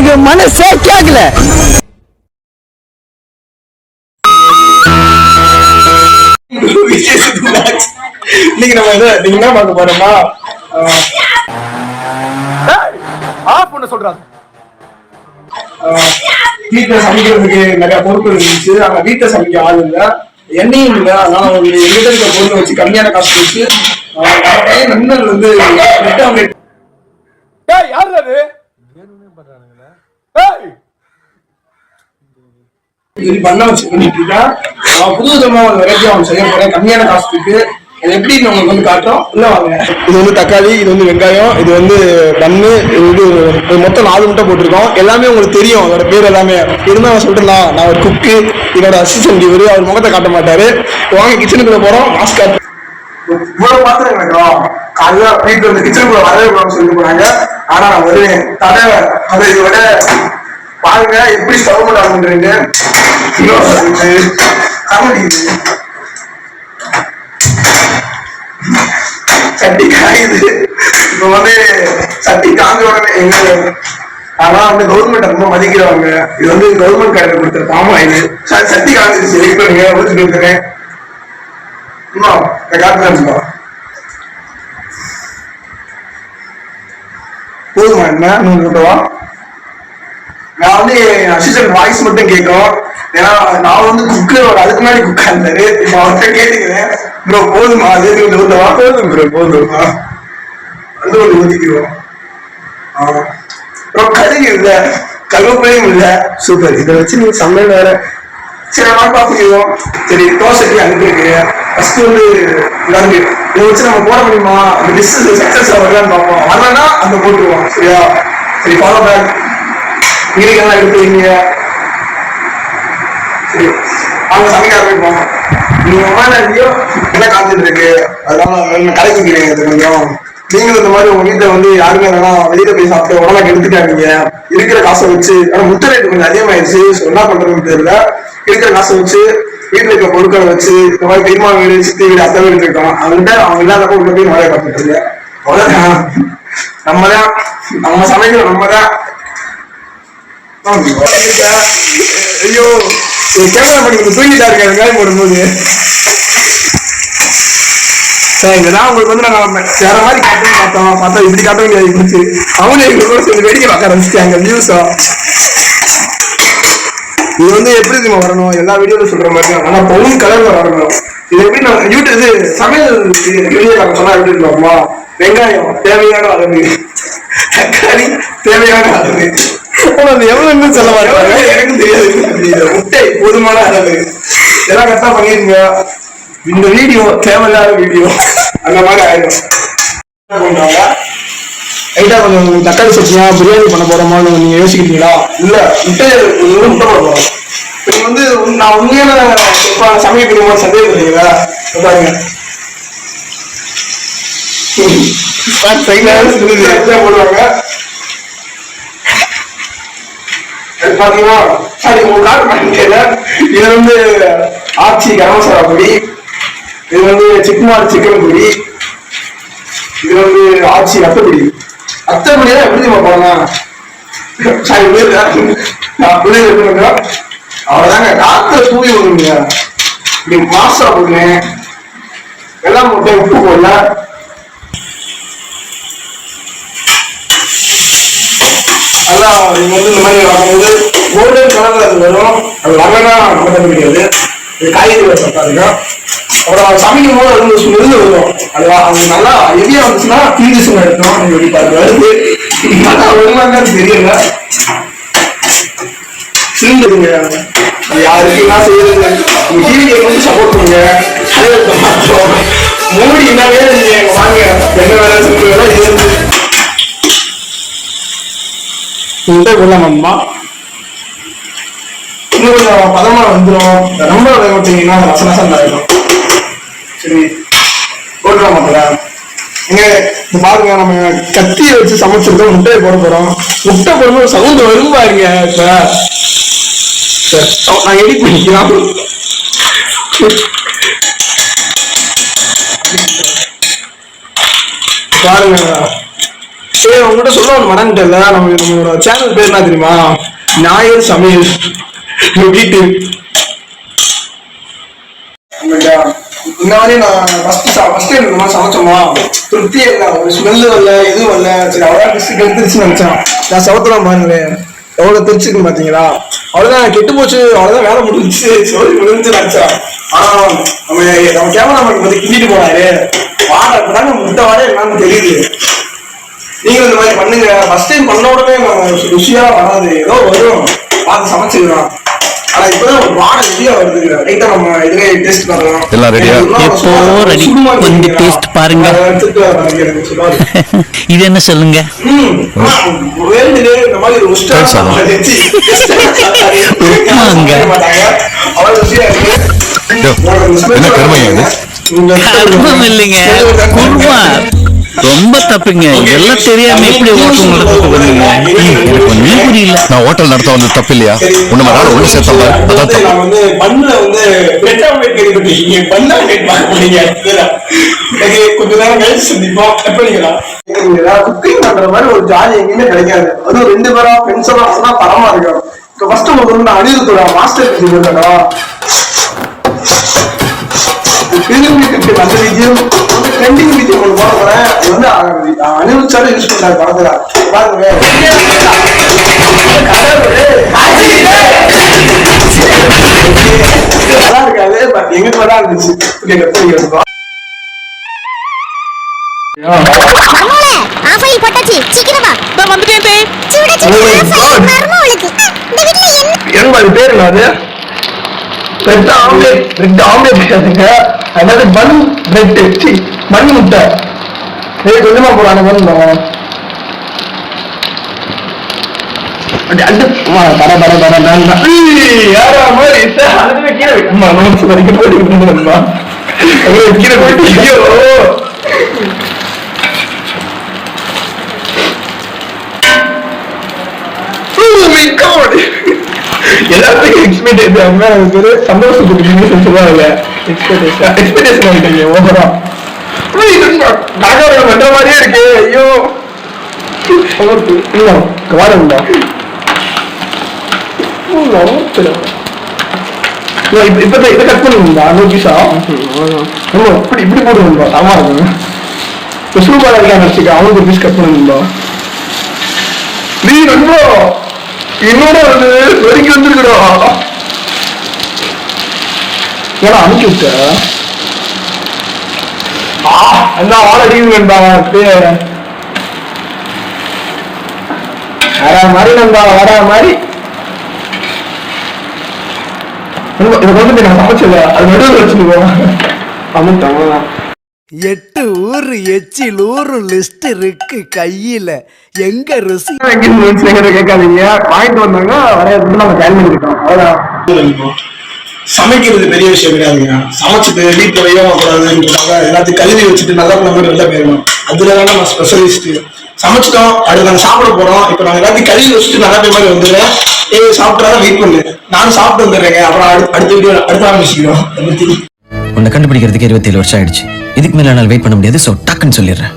எனக்கு மனசே கேட்கல. இன்னைக்கு நம்ம நீங்க என்ன பார்க்க போறோமா, ஆஃப் பண்ண சொல்றாங்க. வீட்டை சமைக்கிறதுக்கு நிறைய பொருட்கள் இருந்துச்சு. ஆனா வீட்டை சமைக்க ஆள் இல்ல, எண்ணெயும் இல்லை. அதனால ஒரு எங்கிட்ட இருக்க பொருளை வச்சு கம்மியான காசு வச்சு நண்பர்கள் வந்து யாரு அது பண்ண வச்சு பண்ணிட்டு இருக்கேன். புது விதமா ஒரு வெரைட்டி அவன் செய்ய போறேன் கம்மியான காசுக்கு. அது எப்படி உங்களுக்கு வந்து காட்டுறோம் உள்ள வாங்க. இது வந்து தக்காளி, இது வந்து வெங்காயம், இது வந்து பன்னு, இது மொத்தம் 4 முட்டை போட்டிருக்கோம். எல்லாமே உங்களுக்கு தெரியும் அதோட பேர் எல்லாமே. இருந்தாலும் அவன் சொல்லிட்டுலாம் நான் ஒரு குக்கு, இதோட அசிஸ்டன்ட் இவரு, அவர் முகத்தை காட்ட மாட்டாரு. வாங்க கிச்சனுக்குள்ள போறோம். மாஸ்க் காட்டு. இவ்வளவு பாத்திரம் கிடைக்கும். காலையில வீட்டுல இருந்து கிச்சனுக்குள்ள வரவே கூடாதுன்னு சொல்லிட்டு போனாங்க. ஆனா நான் வருவேன். அதை இதோட பாருங்க எப்படி ஸ்டவ் பண்றீங்க. சட்டி காயுது. இப்ப வந்து சட்டி காஞ்ச உடனே எங்க ஆனா வந்து கவர்மெண்ட் ரொம்ப மதிக்கிறவங்க. இது வந்து கவர்மெண்ட் கடையில கொடுத்த பாமாயில் சட்டி காஞ்சிருச்சு. இப்ப நீங்க ஊற்றிட்டு இருக்கிறேன். காட்டுறேன் போதுமா என்ன நூறுவா. நான் வந்து அசிஸ்டன்ட் வாய்ஸ் மட்டும் கேட்கும். ஏன்னா நான் வந்து குக்கர் அதுக்கு முன்னாடி குக்கா இருந்தாரு. இப்ப அவர்கிட்ட கேட்டுக்கிறேன், ப்ரோ போதுமா அது ஊத்தவா? போதும் ப்ரோ போதும் வந்து ஒரு ஊத்திக்குவோம். கடுகு இல்ல, கருவேப்பிலையும் இல்ல. சூப்பர். இதை வச்சு நீங்க சமையல் வேற. சரி பார்த்துக்குவோம். சரி தோசைக்கு அனுப்பிருக்கு. ஃபர்ஸ்ட் வந்து இதை வச்சு நம்ம போட முடியுமா, அந்த டிஷ் சக்சஸ் ஆகலான்னு பார்ப்போம். வரலன்னா அந்த போட்டுருவோம். சரியா? சரி ஃபாலோ பேக். மீனெல்லாம் எடுத்து வைங்க. சரி அவங்க சமைக்க ஆரம்பிப்போம். நீங்க இல்லையோ என்ன காத்துட்டு இருக்கு, அதனால கடைக்கு கொஞ்சம் நீங்களும் இந்த மாதிரி உங்க வீட்டுல வந்து யாருமே வேணா வெளியில போய் சாப்பிட்டு உடம்பு எடுத்துக்காதீங்க. இருக்கிற காசை வச்சு, ஆனா முட்டை ரேட்டு கொஞ்சம் அதிகமாயிடுச்சு. என்ன பண்றதுன்னு தெரியல. இருக்கிற காசை வச்சு வீட்டுல இருக்க பொருட்களை வச்சு இந்த மாதிரி பெருமா வீடு, சித்தி வீடு, அத்தை வீடு இருக்கோம். அவங்கள்ட்ட அவங்க இல்லாதப்ப உள்ள போய் மழையை பார்த்துட்டு இருக்க. அவ்வளவுதான். நம்ம சமைக்கிறோம். நம்மதான். ஐயோ கேமரா பண்ணி தூங்கிட்டா இருக்காரு வேலை போடும்போது. இதெல்லாம் உங்களுக்கு வந்து நாங்க வேற மாதிரி காட்டணும் பார்த்தா இப்படி காட்ட முடியாது இருந்துச்சு. அவங்க எங்களுக்கு கூட சேர்ந்து வேடிக்கை பார்க்க ஆரம்பிச்சிட்டாங்க வியூஸா. இது வந்து எப்படி தெரியுமா வரணும், எல்லா வீடியோல சொல்ற மாதிரி தான். ஆனா பொருள் கலர்ல வரணும். இது எப்படி நான் யூடியூப் சமையல் வீடியோ நாங்க சொன்னா எப்படி இருக்கோமா, வெங்காயம் தேவையான அளவு, தக்காளி தேவையான அளவு, எவ்வளவு சொல்ல மாட்டாங்க எனக்கு தெரியாது. முட்டை போதுமான அளவு எல்லாம் கரெக்டா பண்ணிருங்க. இந்த வீடியோ தேவையில்லாத வீடியோ அந்த மாதிரி ஆயிடும். லைட்டா கொஞ்சம் தக்காளி சட்னியா பிரியாணி பண்ண போறோமான்னு நீங்க யோசிக்கிறீங்களா? இல்ல முட்டை போட போறோம். இது வந்து நான் உண்மையான சமையல் பிரியுமா சந்தேகம் இல்லைங்களா? பாருங்க போடுவாங்க. பாத்தீங்கன்னா சாரி உங்களுக்கு காட்டு பண்ணிக்கல. இது வந்து ஆச்சி கரம் மசாலா பொடி, இது வந்து சிக்மார் சிக்கன் பொடி, இது வந்து ஆச்சி அத்தைப்பொடி. அத்தைப்பொடி தான் எப்படி நம்ம போடலாம். சாரி புரியுது. அவ்வளவுதாங்க. காத்துல தூவி விடுங்க. இப்படி மாசா போடுறேன். எல்லாம் போட்டேன். உப்பு போடல. அதான் நீங்க வந்து இந்த மாதிரி வரும்போது கோல்டன் கலர்ல அது வரும். அது வரலன்னா பண்ண முடியாது. இது காய்கறி சாப்பிட்டாருங்க. அப்புறம் சமைக்கும் போது அது நெருங்க வரும். அது அவங்க நல்லா ஹெவியா வந்துச்சுன்னா பீடிஷன் எடுக்கணும். நீங்க எப்படி பாருங்க வருது நல்லா வருமாங்க தெரியல. சிலிண்டருங்க யாருக்கு என்ன செய்யறது. டிவியை வந்து சப்போர்ட் பண்ணுங்க. மாற்றம் மோடி என்ன வேலை நீங்க வாங்க என்ன வேலை சொல்லுங்க. முட்டை போடலாமா? இன்னும் கொஞ்சம் பதமா வந்துடும். ரொம்ப வேக விட்டீங்கன்னா ரசம் ரசம் ஆயிடும். சரி போட்டுலாம் மாட்டல. எங்க இந்த பாருங்க, நம்ம கத்தியை வச்சு சமைச்சிருக்கோம். முட்டையை போட போறோம். முட்டை போடும்போது சவுண்ட் வரும் பாருங்க. இப்ப நான் எடிட் பண்ணிக்கலாம். பாருங்க ஏய் உங்ககிட்ட சொல்ல ஒன்று மறந்துட்டேன்ல, நம்மளோட சேனல் பேர் என்ன தெரியுமா? ஞாயிறு சமையல். வீட்டு இந்த மாதிரி நான் ஃபர்ஸ்ட் டைம் இந்த மாதிரி சமைச்சோமா, திருப்தியே இல்லை, ஒரு ஸ்மெல்லு வரல, எதுவும் வரல. சரி அவ்வளோதான் டிஸ்ட்ரிக்ட் எடுத்துருச்சுன்னு நினைச்சேன். நான் சவுத்தலாம் பாருங்களேன் எவ்வளோ தெரிச்சுக்குன்னு பார்த்தீங்களா? அவ்வளோதான் கெட்டு போச்சு, அவ்வளோதான் வேலை முடிஞ்சிச்சு, சோழி முடிஞ்சு நினைச்சேன். ஆனால் நம்ம கேமராமேன் வந்து கிண்டிட்டு போனாரு, வாடை அப்படிதான் முட்டை வாடை என்னன்னு தெரியுது. நீங்களும் இந்த மாதிரி பண்ணுங்க. ஃபர்ஸ்ட் டைம் பண்ண உடனே நம்ம ருசியா வராது, ஏதோ வரும் பார்த்து சமைச்சுக்கலாம். ஆனா இப்பதான் ஒரு வாடை வெளியா வருது. ரைட்டா நம்ம இதுவே டேஸ்ட் பண்ணலாம். எல்லாம் ரெடியா? எப்போ ரெடி? கொஞ்சம் டேஸ்ட் பாருங்க. இது என்ன சொல்லுங்க? இந்த மாதிரி ஒரு அவ்வளவு ருசியா இருக்கு. என்ன கருமையா இது? கர்மம் இல்லைங்க, குருமா. ரொம்ப தப்புங்க, இதெல்லாம் தெரியாம எப்படி ஹோட்டல் நடத்துறது பண்ணுங்க? எனக்கு ஒண்ணுமே புரியல. நான் ஹோட்டல் நடத்த வந்து தப்பு இல்லையா? உன்ன மாதிரி உள்ள சேர்த்தல அதான் தப்பு. நான் வந்து பண்ணல வந்து பிரெட் ஆம்லெட் கேள்விப்பட்டீங்க, பண்ண ஆம்லெட் பார்க்க போறீங்க. எனக்கு கொஞ்ச நேரம் கழிச்சு சந்திப்போம். எப்படிங்களா குக்கிங் பண்ற மாதிரி ஒரு ஜாலி எங்கேயுமே கிடைக்காது. அதுவும் 2 பேரா ஃப்ரெண்ட்ஸோட ஒன்னா தரமா இருக்கும். இப்போ ஃபர்ஸ்ட் உங்களுக்கு வந்து நான் அனிருத்தோட மாஸ்டர் பத்தி போட்டா அந்த வீடியம் ட்ரெண்டிங் வீடியோ ஒன்று போட போறேன். அது வந்து அனிருத்தாலும் யூஸ் பண்றாரு படத்துல பாருங்க. நல்லா இருக்காது, பட் எங்க நல்லா இருந்துச்சு. பேர் என்னது? Bread omelette. பிரெட் ஆம்லெட் கிடையாதுங்க, அதாவது பன் பிரெட், பன் முட்டை. கொஞ்சமா போறாங்க பன். எல்லாத்துக்கும் எக்ஸ்பெக்டேஷன் சந்தோஷத்துக்கு சொல்லுவாங்க. எக்ஸ்பெக்டேஷன் ஆகிட்டீங்க ஓவரா. பண்ற மாதிரியே இருக்கு. ஐயோ வாரண்டா இப்ப இதை கட் பண்ணுவீங்களா? 100 பீஸா இப்படி இப்படி போடுவீங்களா? ஆமா இருக்கும் சூப்பரா இருக்கா நினைச்சுக்க. அவனுக்கு ஒரு பீஸ் கட் பண்ணுவீங்களா? நீ ரொம்ப என்னோட வந்து வரைக்கும் வந்துருக்கா. ஏன்னா அனுப்பிச்சு விட்ட அந்த ஆள் அடிக்கா வர மாதிரி நம்பா வர மாதிரி. இதை கொண்டு நான் சமைச்சல அது நடுவில் வச்சுருவோம். அமுட்டான் 8 ஊரு எச்சில் ஊரு லிஸ்ட் இருக்கு கையில. எங்க ருசி கேட்காதீங்க, வாங்கிட்டு வந்தாங்க வரையறதுக்கு நம்ம ஜாயின் பண்ணிக்கிட்டோம். அவ்வளவுதான். சமைக்கிறது பெரிய விஷயம் கிடையாதுங்க. சமைச்சிட்டு வீட்டுல வையக்கூடாதுன்றதுக்காக எல்லாத்தையும் கழுவி வச்சுட்டு நல்லா பண்ண மாதிரி வெளில போயிடணும். அதுலதான் நம்ம ஸ்பெஷலிஸ்ட். சமைச்சிட்டோம், அடுத்து நாங்க சாப்பிட போறோம். இப்ப நாங்க எல்லாத்தையும் கழுவி வச்சுட்டு நல்லா போய் மாதிரி வந்துடுறேன். சாப்பிட்டாதான் வெயிட் பண்ணு, நானும் சாப்பிட்டு வந்துடுறேங்க. அப்புறம் அடுத்த வீடியோ அடுத்த ஆரம்பிச்சுக்கிறோம். உன்னை கண்டுபிடிக்கிறதுக்கு 27 வருஷம் ஆயிடுச்சு. இதுக்கு மேல என்னால் வெயிட் பண்ண முடியாது. சோ டக்குன்னு சொல்லிடுறேன்.